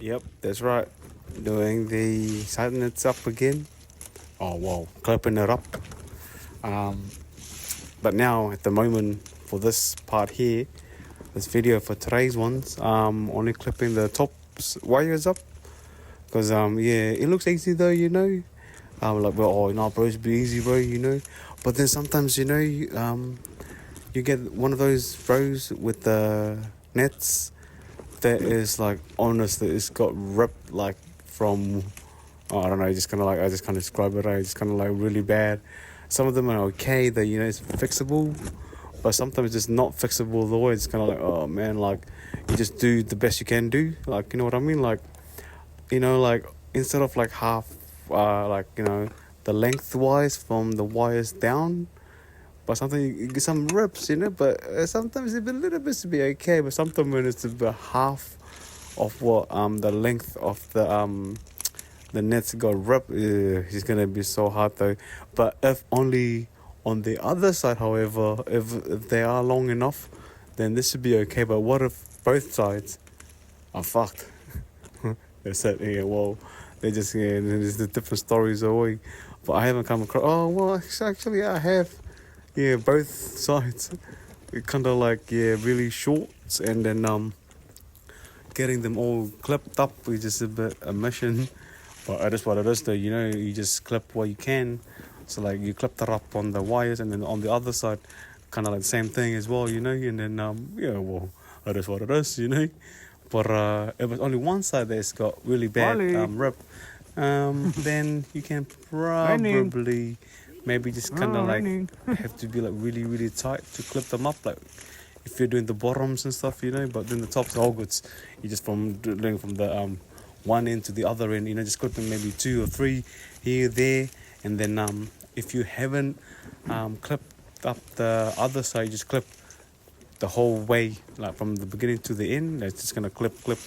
Yep, that's right. Doing the setting it up again. Oh wow, clipping it up. Um, but now at the moment for this part here, this video for today's ones, only clipping the top wires up because yeah, it looks easy though, you know. Like well, oh no, bro, it's be easy, bro, you know. But then sometimes you get one of those bros with the nets that is like honest that it's got ripped like from I don't know, just kind of like I just can't describe it. It's kind of like really bad. Some of them are okay that it's fixable, but sometimes it's not fixable the way. It's kind of like oh man, like you just do the best you can do. Like you know what I mean? Like like instead of like half, like the lengthwise from the wires down. But sometimes you get some rips, but sometimes it's a little bit to be okay. But sometimes when it's the half of what the length of the nets got ripped, it's gonna be so hard though. But if only on the other side, however, if they are long enough, then this should be okay. But what if both sides are fucked? They said, yeah, well, they just there's the different stories away. But I haven't come across. Oh well, actually I have. Yeah, both sides. It kind of like really short, and then getting them all clipped up is just a bit a mission. But that is what it is, though. You just clip what you can. So like you clip that up on the wires, and then on the other side, kind of like the same thing as well, And then yeah, well, that is what it is. But if it's only one side that's got really bad rip, then you can probably maybe just kind of like have to be like really really tight to clip them up, like if you're doing the bottoms and stuff, But then the tops are all good. You just doing from the one end to the other end, just clipping maybe 2 or 3 here there, and then if you haven't clipped up the other side, just clip the whole way, like from the beginning to the end. It's just gonna clip, like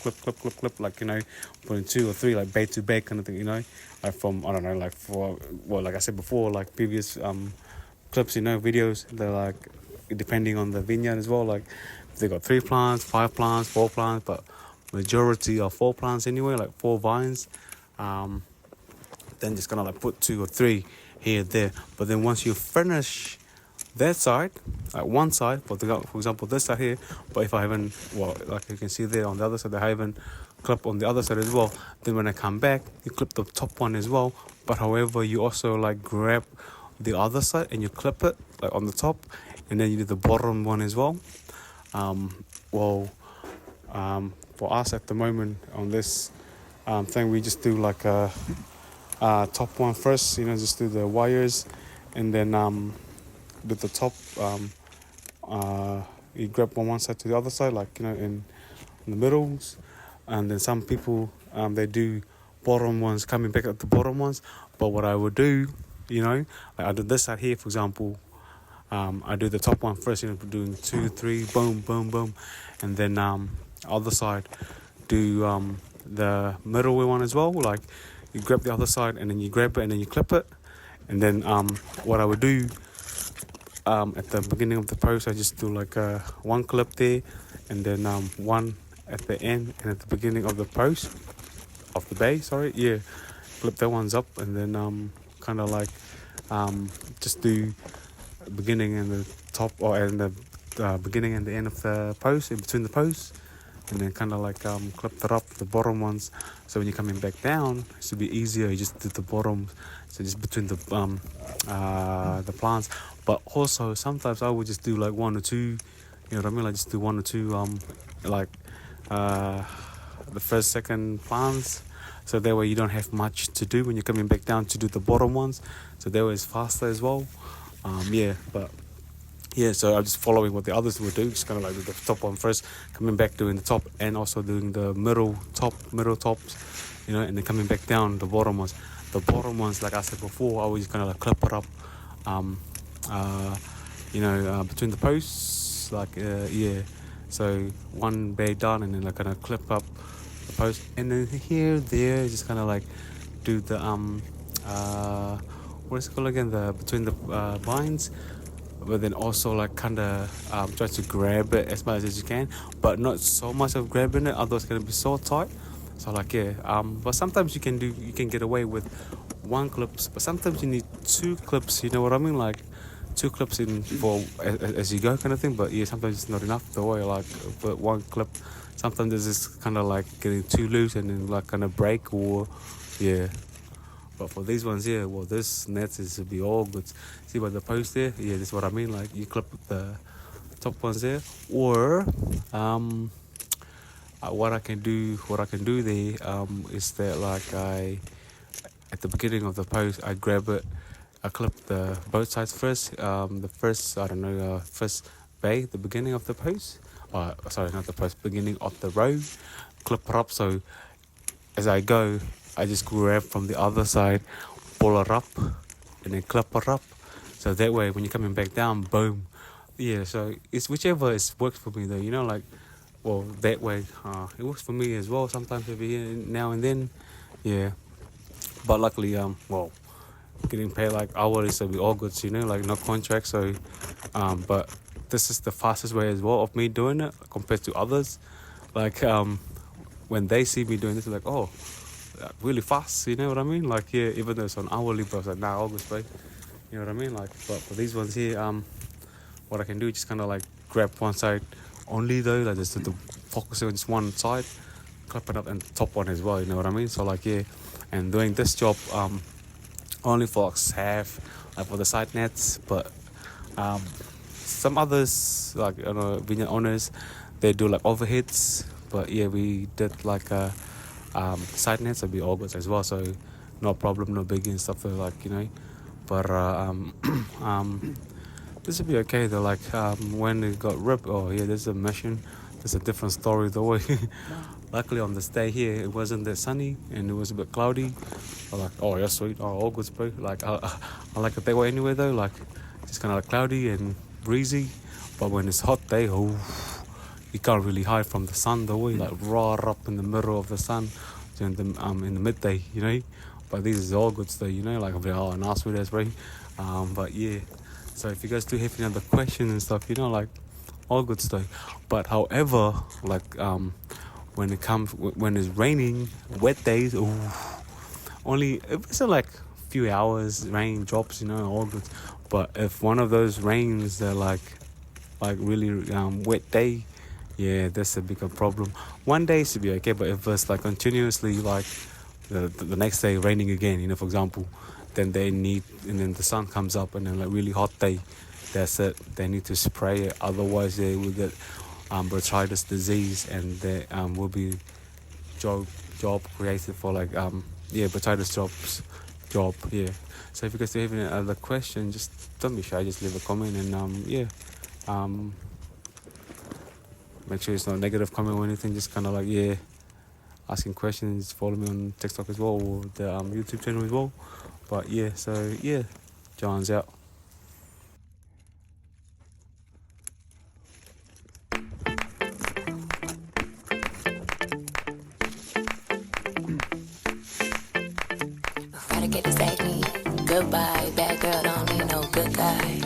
putting 2 or 3 like bay to bay kind of thing, like from I don't know, like for well, like I said before, like previous clips, videos. They're like depending on the vineyard as well. Like if they got 3 plants, 5 plants, 4 plants, but majority are 4 plants anyway, like 4 vines. Then just gonna like put 2 or 3 here there. But then once you finish that side, like one side, for example this side here, but if I haven't, well, like you can see there on the other side, I haven't clipped on the other side as well, then when I come back, you clip the top one as well. But however, you also like grab the other side and you clip it like on the top, and then you do the bottom one as well. For us at the moment on this thing, we just do like a top one first, just do the wires, and then with the top, you grab on one side to the other side, like in the middles, and then some people they do bottom ones coming back at the bottom ones. But what I would do, like I do this side here, for example, I do the top one first, doing 2, 3, boom, boom, boom, and then other side do the middle one as well. Like you grab the other side and then you grab it and then you clip it, and then what I would do. At the beginning of the post, I just do like one clip there, and then one at the end and at the beginning of the post of the bay. Clip that ones up, and then kind of like just do beginning and the top, or and the beginning and the end of the post, in between the posts, and then kind of like clip that up, the bottom ones. So when you're coming back down, it should be easier. You just do the bottom, so just between the plants. But also sometimes I would just do like 1 or 2, you know what I mean? Like just do 1 or 2 like the first, second plants. So that way you don't have much to do when you're coming back down to do the bottom ones. So that way it's faster as well. So I'm just following what the others would do, just kind of like do the top one first, coming back doing the top, and also doing the middle tops, and then coming back down the bottom ones. The bottom ones, like I said before, I was just kind of like clip it up, between the posts, So one bay done, and then like kind of clip up the post, and then here, there, just kind of like do the what is it called again? The between the vines. But then also like kind of try to grab it as much as you can, but not so much of grabbing it, otherwise it's gonna be so tight. So like yeah, but sometimes you can get away with one clips, but sometimes you need two clips. You know what I mean? Like two clips in for as you go kind of thing. But yeah, sometimes it's not enough the way like but one clip. Sometimes it's just kind of like getting too loose and then like kind of break or yeah. But for these ones here, well, this nets is to be all good. See by the post there? Yeah, that's what I mean. Like you clip the top ones there, or what I can do there is that like at the beginning of the post I grab it, I clip the both sides first. The first I don't know first bay, the beginning of the post. Sorry, not the post, beginning of the row. Clip it up so as I go, I just grab from the other side, pull it up, and then clip it up. So that way, when you're coming back down, boom. Yeah, so it's whichever works for me though. You know, like, well, that way, it works for me as well. Sometimes every here now and then, yeah. But luckily, well, getting paid like hourly, so we all good. You know, like no contract. So, but this is the fastest way as well of me doing it compared to others. Like, when they see me doing this, they're like, oh, really fast, you know what I mean? Like, yeah, even though it's on hourly, but I was like, nah, August, bro. You know what I mean? Like, but for these ones here, what I can do is just kind of like grab one side only though, like just to focus on just one side, clip it up and top one as well, you know what I mean? So like, yeah, and doing this job, only for half, like for the side nets, but, some others, like, you know, vineyard owners, they do like overheads, but yeah, we did like side nets would be all good as well, so no problem, no biggie and stuff like, you know. But this would be okay though. Like when it got ripped, oh yeah, there's a mission. There's a different story though. Luckily on this day here, it wasn't that sunny and it was a bit cloudy. I'm like, oh yeah, sweet, oh all good, bro. Like I like it that way anyway though. Like just kind of like cloudy and breezy. But when it's hot day, oh, you can't really hide from the sun the way, like raw up in the middle of the sun during the in the midday, you know. But these is all good stuff, you know, like oh nice with us, right? But yeah, so if you guys do have any other questions and stuff, you know, like all good stuff. But however, like when it's raining, wet days, ooh, only if it's like a few hours rain drops, you know, all good. But if one of those rains that like really wet day, yeah, that's a bigger problem. One day should be okay, but if it's like continuously like the next day raining again, you know, for example, then and then the sun comes up and then like really hot day, that's it. They need to spray it, otherwise they will get botrytis disease, and there will be job created for like botrytis job, yeah. So if you guys have any other question, just don't be shy, just leave a comment, and make sure it's not negative comment or anything, just kind of like, yeah, asking questions. Follow me on TikTok as well, or the YouTube channel as well. But yeah, so yeah, John's out. Eradicate this acne. Goodbye, bad girl, don't need no good guy.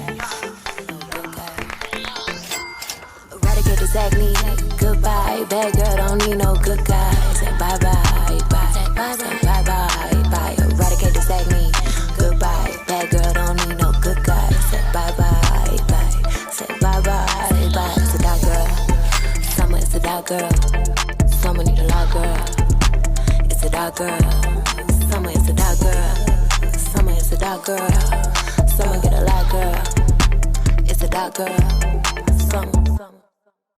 Eradicate this acne. Goodbye, bad girl, don't need no good guy. Say bye bye, bye. Say bye bye, bye. Eradicate this acne. Goodbye, bad girl, don't need no good guy. Say bye bye, bye. Say bye bye, bye. It's a dark girl. Summer is a dark girl. Summer need a lot, girl. It's a dark girl. Summer is a dark girl. Summer is a dark girl. Summer get a lot, girl. It's a dark girl. Summer.